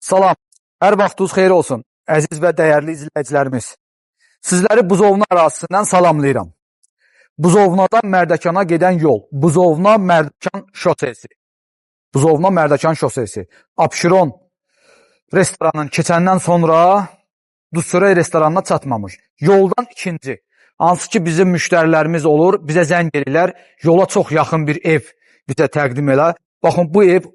Salam, hər vaxtınız xeyir olsun, əziz və dəyərli izləyicilərimiz. Sizləri Buzovna ərazisindən salamlayıram. Buzovnadan Mərdəkana gedən yol, Buzovna-Mərdəkan şosesi. Buzovna-Mərdəkan şosesi. Abşeron restoranın keçəndən sonra Duzçörək restoranına çatmamış. Yoldan ikinci. Hansı ki bizim müştərilərimiz olur, bizə zəng edirlər, yola çox yaxın bir ev bizə təqdim elə. Baxın, bu ev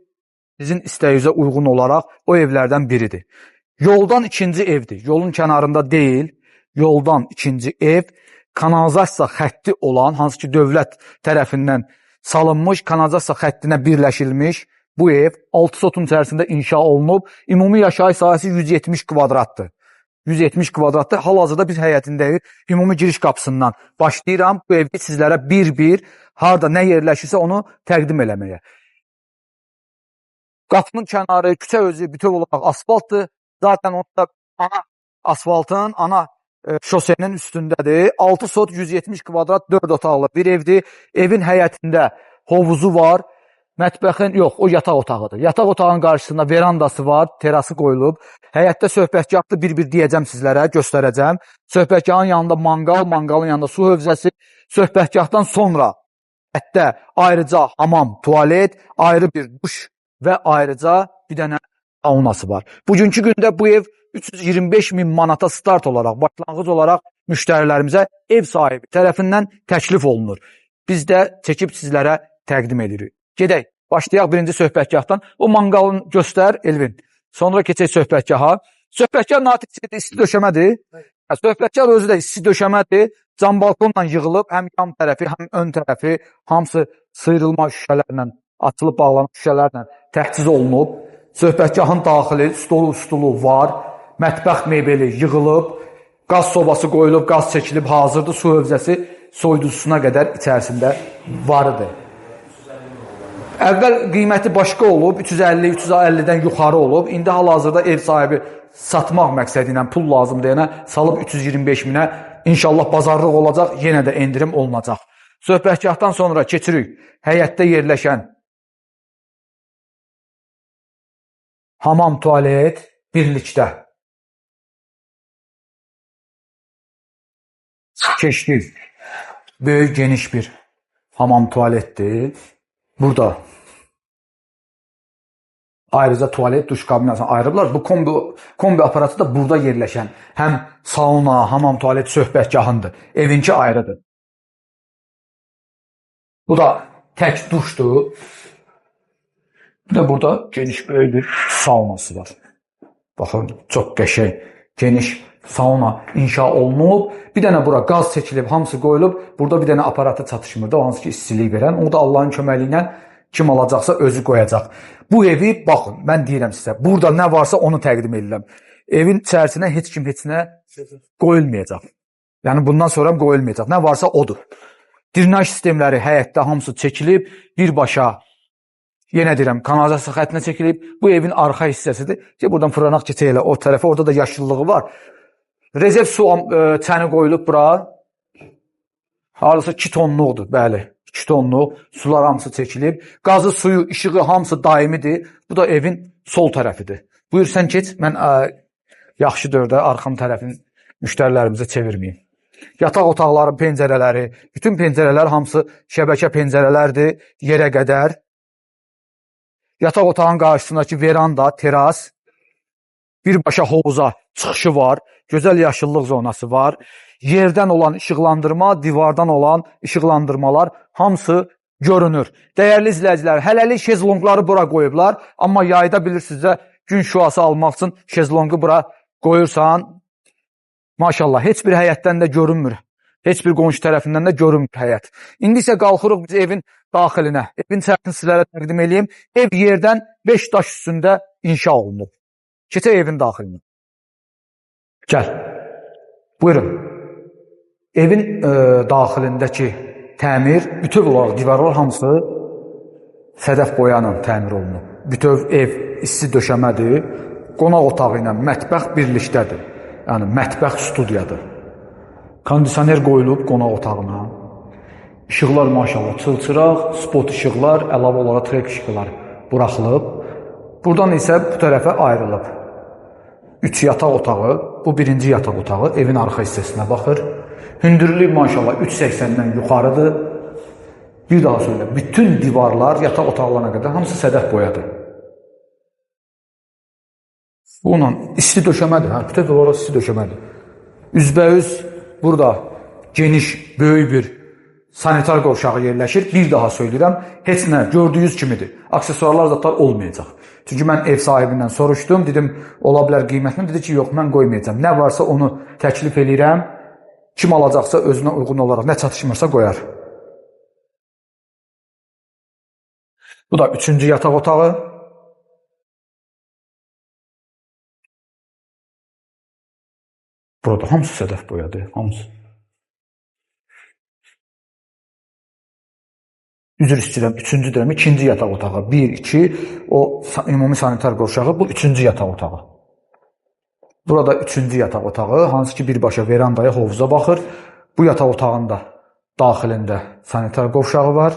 sizin istəyinizə uyğun olaraq o evlərdən biridir. Yoldan ikinci evdir. Yolun kənarında deyil, yoldan ikinci ev, kanalizasiya xətti olan, hansı ki dövlət tərəfindən salınmış, kanalizasiya xəttinə birləşilmiş bu ev 6 sotun içərisində inşa olunub. Ümumi yaşayış sahəsi 170 kvadratdır. 170 kvadratdır. Hal-hazırda biz həyətindəyik. Ümumi giriş qapısından başlayıram. Bu evi sizlərə bir-bir, harada nə yerləşirsə onu təqdim eləməyə. Qapının kənarı, küçə özü bütöv olaraq asfaltdır. Zaten onda ana asfaltın, ana şosenin üstündədir. 6 sot 170 kvadrat 4 otaqlı bir evdir. Evin həyətində hovuzu var. Mətbəxin, yox, o yataq otağıdır. Yataq otağının qarşısında verandası var, terası qoyulub. Həyətdə söhbətgahdır, bir-bir deyəcəm sizlərə, göstərəcəm. Söhbətgahın yanında manqal, manqalın yanında su hövzəsi. Söhbətgahdan sonra həyətdə ayrıca hamam, tualet, ayrı bir duş və ayrıca bir dənə saunası var. Bugünkü gündə bu ev 325 min manata start olaraq, başlanğıc olaraq müştərilərimizə ev sahibi tərəfindən təklif olunur. Biz də çəkib sizlərə təqdim edirik. Gedək, başlayaq birinci söhbətgahdan. O manqalını göstər, Elvin. Sonra keçək söhbətgaha. Söhbətgah natiqdir, isti döşəmədir. Söhbətgah özü də isti döşəmədir. Cam balkonla yığılıb, həm yan tərəfi, həm ön tərəfi, hamısı sıyrılma şüşələrlə, açılıb bağlanan şüşələrlə təchiz olunub. Söhbətgahın daxili stolu var. Mətbəx mebeli yığılıb. Qaz sobası qoyulub, qaz çəkilib, hazırdır. Su hövzəsi soyuducusuna qədər içərisində varıdır. Əvvəl qiyməti başqa olub, 350-350-dən yuxarı olub. İndi hal-hazırda ev sahibi satmaq məqsədi ilə pul lazım deyənə salıb 325 minə. İnşallah bazarlıq olacaq, yenə də endirim olunacaq. Söhbətgahdan sonra keçirik həyətdə yerləşən hamam, tualet birlikdə. Keçdik. Böyük, geniş bir hamam, tualetdir. Burada ayrıca tualet, duş kabinasını ayırıblar. Bu kombi aparatı da burada yerləşən. Həm sauna, hamam, tualet söhbətgahındır. Evinki ayrıdır. Bu da tək duşdur. Bir də burada geniş böyük bir saunası var. Baxın, çox qəşəng, geniş sauna inşa olunub. Bir dənə bura qaz çəkilib, hamısı qoyulub. Burada bir dənə aparatı çatışmırdı, o hansı ki istilik verən. Onu da Allahın köməliyi ilə kim alacaqsa özü qoyacaq. Bu evi, baxın, mən deyirəm sizə, burada nə varsa onu təqdim edirəm. Evin içərisinə heç kim heç nə qoyulmayacaq. Yəni bundan sonra qoyulmayacaq. Nə varsa odur. Drenaj sistemləri həyətdə hamısı çəkilib, birbaşa, yenə deyirəm, kanalizasiya xəttinə çəkilib. Bu evin arxa hissəsidir. Buradan fırlanaq keçək elə o tərəfə, orada da yaşıllığı var. Rezerv su çəni qoyulub bura. Hardasa 2 tonluqdur, bəli. 2 tonluq sular hamısı çəkilib. Qazı, suyu, işığı hamısı daimidir. Bu da evin sol tərəfidir. Buyur, sən keç. Mən yaxşı dördə arxam tərəfini müştərilərimizə çevirməyim. Yataq otaqları, pəncərələri, bütün pəncərələr hamısı şəbəkə pəncərələrdir, yerə qədər. Yataq otağın qarşısındakı veranda, teras, birbaşa hovuza çıxışı var, gözəl yaşıllıq zonası var. Yerdən olan işıqlandırma, divardan olan işıqlandırmalar hamısı görünür. Dəyərli izləyicilər, hələlik şezlonqları bura qoyublar, amma yayda bilirsinizsə gün şüası almaq üçün şezlonqu bura qoyursan, maşallah, heç bir həyətdən də görünmür. Heç bir qonşu tərəfindən də görünmür həyət. İndi isə qalxırıq biz evin daxilinə. Evin içərisini sizlərə təqdim edeyim. Ev yerdən 5 daş üstündə inşa olunub. Keçək evin daxilinə. Gəl. Buyurun. Evin daxilindəki təmir, bütöv olaraq divarlar hamısı sədəf boyanla təmir olunub. Bütöv ev isti döşəmədir. Qonaq otağı ilə mətbəx birlikdədir. Yəni mətbəx studiyadır. Kondisioner qoyulub qonaq otağına. İşıqlar maşallah çılçıraq, spot işıqlar, əlavə olaraq trek işıqlar buraxılıb. Buradan isə bu tərəfə ayrılıb. 3 yataq otağı, bu birinci yataq otağı, evin arxa hissəsinə baxır. Hündürlüyü maşallah 3.80-dən yuxarıdır. Bir daha söyləyəm, bütün divarlar yataq otaqlarına qədər hamısı sədəf boyadır. Bununla isti döşəmədir, bütün divarlar isti döşəmədir. Üzbəüz burada geniş, böyük bir sanitar qovşağı yerləşir. Bir daha söyləyirəm, heç nə gördüyünüz kimidir. Aksesuarlar zatlar olmayacaq. Çünki mən ev sahibindən soruşdum, dedim, ola bilər qiymətini, dedi ki, yox, mən qoymayacağam. Nə varsa onu təklif eləyirəm, kim alacaqsa özünə uyğun olaraq, nə çatışmırsa qoyar. Bu da 3-cü yataq otağı. Burada hamısı sədəf boyadır, hamısı. Üzr istəyirəm, 3-cü deyirəm, 2-ci yataq otağı. 1, 2, o ümumi sanitar qovşağı, bu 3-cü yataq otağı. Burada 3-cü yataq otağı, hansı ki birbaşa verandaya, hovuza baxır. Bu yataq otağında daxilində sanitar qovşağı var.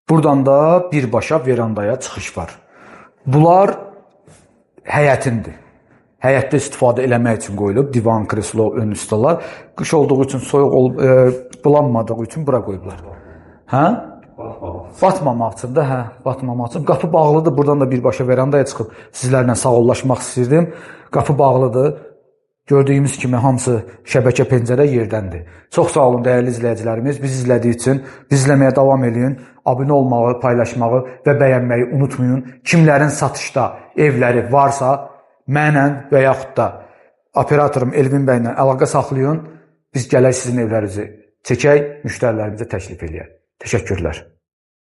Buradan da birbaşa verandaya çıxış var. Bunlar həyətindir. Həyətdə istifadə eləmək üçün qoyulub, divan, kreslo, ön üstələr. Qış olduğu üçün, soyuq olub, bulanmadığı üçün bura qoyublar. Hə? Batmamaq üçün də, hə, batmamaq üçün. Qapı bağlıdır, buradan da birbaşa verandaya çıxıb sizlərlə sağollaşmaq istəyirdim. Qapı bağlıdır. Gördüyümüz kimi hamısı şəbəkə pəncərə yerdəndir. Çox sağ olun dəyərli izləyicilərimiz. Bizi izlədiyi üçün biz izləməyə davam edin. Abunə olmağı, paylaşmağı və bəyənməyi unutmayın. Kimlərin satışda evləri varsa, mənlə və yaxud da operatorum Elvin bəylə əlaqə saxlayın. Biz gələk sizin evlərinizi çəkək, müştərilərimizə təklif edək. Təşəkkürlər.